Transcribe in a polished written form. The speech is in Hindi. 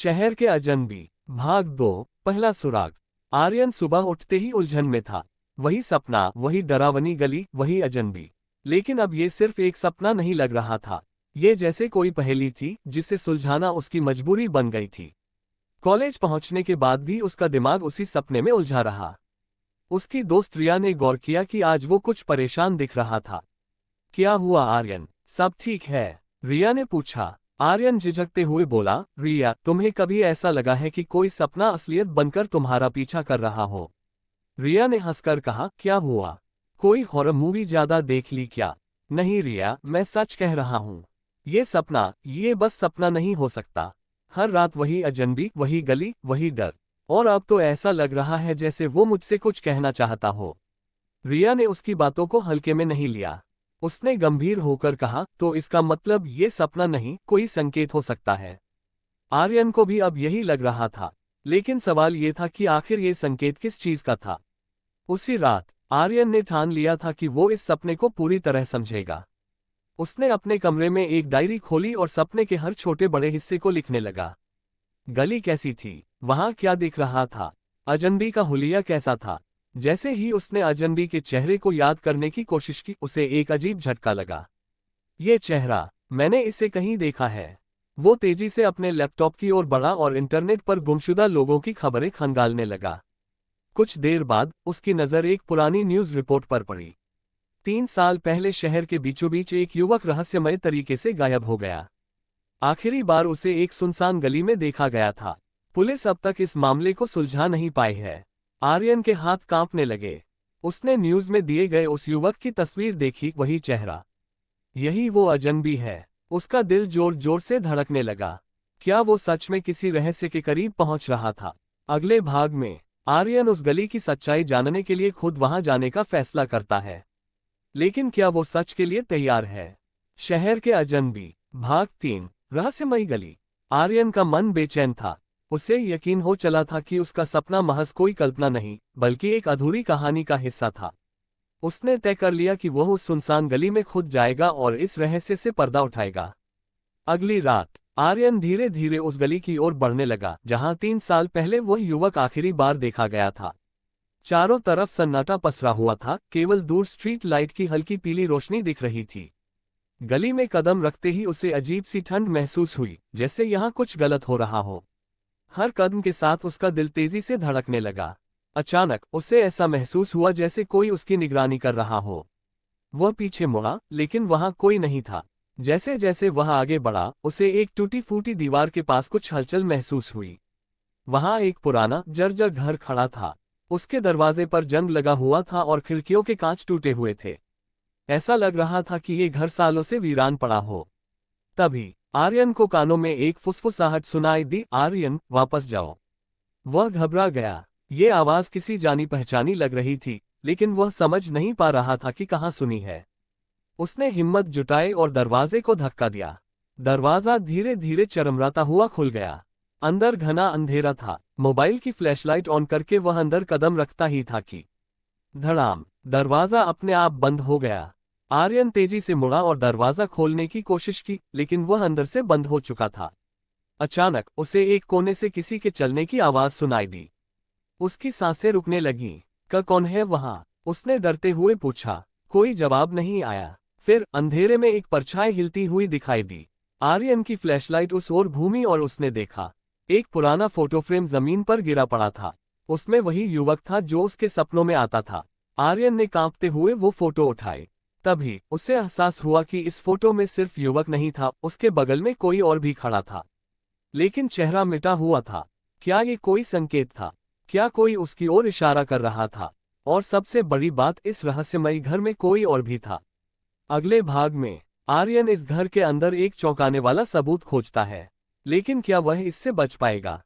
शहर के अजनबी, भाग 2, पहला सुराग। आर्यन सुबह उठते ही उलझन में था। वही सपना, वही डरावनी गली, वही अजनबी। लेकिन अब ये सिर्फ एक सपना नहीं लग रहा था। ये जैसे कोई पहेली थी जिसे सुलझाना उसकी मजबूरी बन गई थी। कॉलेज पहुंचने के बाद भी उसका दिमाग उसी सपने में उलझा रहा। उसकी दोस्त रिया ने गौर किया कि आज वो कुछ परेशान दिख रहा था। क्या हुआ आर्यन, सब ठीक है? रिया ने पूछा। आर्यन झिझकते हुए बोला, रिया, तुम्हें कभी ऐसा लगा है कि कोई सपना असलियत बनकर तुम्हारा पीछा कर रहा हो? रिया ने हंसकर कहा, क्या हुआ? कोई हॉरर मूवी ज्यादा देख ली क्या? नहीं रिया, मैं सच कह रहा हूँ। ये बस सपना नहीं हो सकता। हर रात वही अजनबी, वही गली, वही डर। और अब तो ऐसा लग रहा है जैसे वो मुझसे कुछ कहना चाहता हो। रिया ने उसकी बातों को हल्के में नहीं लिया। उसने गंभीर होकर कहा, तो इसका मतलब ये सपना नहीं, कोई संकेत हो सकता है। आर्यन को भी अब यही लग रहा था। लेकिन सवाल ये था कि आखिर ये संकेत किस चीज का था। उसी रात आर्यन ने ठान लिया था कि वो इस सपने को पूरी तरह समझेगा। उसने अपने कमरे में एक डायरी खोली और सपने के हर छोटे बड़े हिस्से को लिखने लगा। गली कैसी थी? वहां क्या दिख रहा था? अजनबी का हुलिया कैसा था? जैसे ही उसने अजनबी के चेहरे को याद करने की कोशिश की, उसे एक अजीब झटका लगा। ये चेहरा, मैंने इसे कहीं देखा है। वो तेजी से अपने लैपटॉप की ओर बढ़ा और इंटरनेट पर गुमशुदा लोगों की खबरें खंगालने लगा। कुछ देर बाद उसकी नज़र एक पुरानी न्यूज़ रिपोर्ट पर पड़ी। 3 साल पहले शहर के बीचों बीच एक युवक रहस्यमय तरीके से गायब हो गया। आखिरी बार उसे एक सुनसान गली में देखा गया था। पुलिस अब तक इस मामले को सुलझा नहीं पाई है। आर्यन के हाथ कांपने लगे। उसने न्यूज़ में दिए गए उस युवक की तस्वीर देखी, वही चेहरा, यही वो अजनबी है। उसका दिल जोर जोर से धड़कने लगा। क्या वो सच में किसी रहस्य के करीब पहुंच रहा था? अगले भाग में आर्यन उस गली की सच्चाई जानने के लिए खुद वहां जाने का फैसला करता है। लेकिन क्या वो सच के लिए तैयार है? शहर के अजनबी, भाग 3, रहस्यमयी गली। आर्यन का मन बेचैन था। उसे यकीन हो चला था कि उसका सपना महज कोई कल्पना नहीं, बल्कि एक अधूरी कहानी का हिस्सा था। उसने तय कर लिया कि वह उस सुनसान गली में खुद जाएगा और इस रहस्य से पर्दा उठाएगा। अगली रात आर्यन धीरे धीरे उस गली की ओर बढ़ने लगा जहां 3 साल पहले वह युवक आखिरी बार देखा गया था। चारों तरफ सन्नाटा पसरा हुआ था, केवल दूर स्ट्रीट लाइट की हल्की पीली रोशनी दिख रही थी। गली में कदम रखते ही उसे अजीब सी ठंड महसूस हुई, जैसे यहाँ कुछ गलत हो रहा हो। हर कदम के साथ उसका दिल तेजी से धड़कने लगा। अचानक उसे ऐसा महसूस हुआ जैसे कोई उसकी निगरानी कर रहा हो। वह पीछे मुड़ा, लेकिन वहां कोई नहीं था। जैसे जैसे वह आगे बढ़ा, उसे एक टूटी फूटी दीवार के पास कुछ हलचल महसूस हुई। वहां एक पुराना जर्जर घर खड़ा था। उसके दरवाजे पर जंग लगा हुआ था और खिड़कियों के कांच टूटे हुए थे। ऐसा लग रहा था कि ये घर सालों से वीरान पड़ा हो। तभी आर्यन को कानों में एक फुसफुसाहट सुनाई दी, आर्यन, वापस जाओ। वह घबरा गया। ये आवाज किसी जानी पहचानी लग रही थी, लेकिन वह समझ नहीं पा रहा था कि कहाँ सुनी है। उसने हिम्मत जुटाई और दरवाजे को धक्का दिया। दरवाजा धीरे धीरे चरमराता हुआ खुल गया। अंदर घना अंधेरा था। मोबाइल की फ्लैशलाइट ऑन करके वह अंदर कदम रखता ही था कि धड़ाम, दरवाजा अपने आप बंद हो गया। आर्यन तेजी से मुड़ा और दरवाजा खोलने की कोशिश की, लेकिन वह अंदर से बंद हो चुका था। अचानक उसे एक कोने से किसी के चलने की आवाज सुनाई दी। उसकी सांसें रुकने लगीं। कौन है वहां? उसने डरते हुए पूछा। कोई जवाब नहीं आया। फिर अंधेरे में एक परछाई हिलती हुई दिखाई दी। आर्यन की फ्लैशलाइट उस ओर घूमी और उसने देखा, एक पुराना फोटो फ्रेम जमीन पर गिरा पड़ा था। उसमें वही युवक था जो उसके सपनों में आता था। आर्यन ने कांपते हुए वो फोटो उठाई। तभी उसे एहसास हुआ कि इस फोटो में सिर्फ युवक नहीं था, उसके बगल में कोई और भी खड़ा था। लेकिन चेहरा मिटा हुआ था। क्या ये कोई संकेत था? क्या कोई उसकी ओर इशारा कर रहा था? और सबसे बड़ी बात, इस रहस्यमयी घर में कोई और भी था। अगले भाग में आर्यन इस घर के अंदर एक चौंकाने वाला सबूत खोजता है। लेकिन क्या वह इससे बच पाएगा?